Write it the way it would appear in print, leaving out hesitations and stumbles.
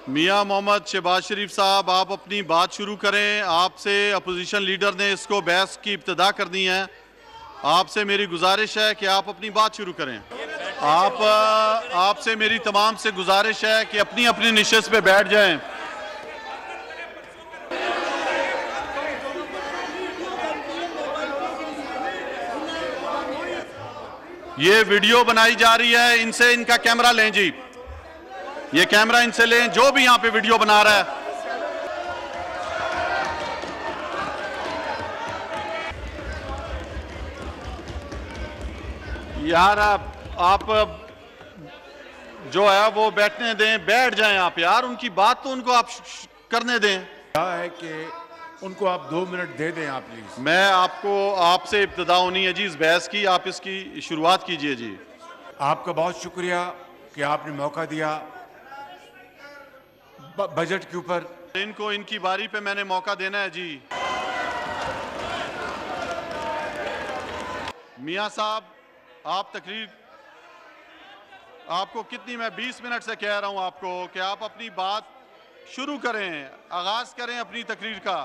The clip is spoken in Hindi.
मियां मोहम्मद शहबाज शरीफ साहब, आप अपनी बात शुरू करें। आपसे अपोजिशन लीडर ने इसको बहस की इब्तिदा कर दी है। आपसे मेरी गुजारिश है कि आप अपनी बात शुरू करें। आपसे मेरी तमाम से गुजारिश है कि अपनी अपनी निशिस्त पे बैठ जाएं। ये वीडियो बनाई जा रही है, इनसे इनका कैमरा लें जी। ये कैमरा इनसे लें, जो भी यहां पे वीडियो बना रहा है। यार आप जो है वो बैठने दें, बैठ जाएं आप यार। उनकी बात तो उनको आप करने दें। क्या है कि उनको आप 2 मिनट दे दें आप प्लीज। मैं आपसे इब्तिदा होनी है जी इस बहस की। आप इसकी शुरुआत कीजिए जी। आपका बहुत शुक्रिया कि आपने मौका दिया बजट के ऊपर। इनको इनकी बारी पे मैंने मौका देना है जी। मियां साहब, आप तकरीर आपको कितनी, मैं 20 मिनट से कह रहा हूं आपको कि आप अपनी बात शुरू करें, आगाज करें अपनी तकरीर का।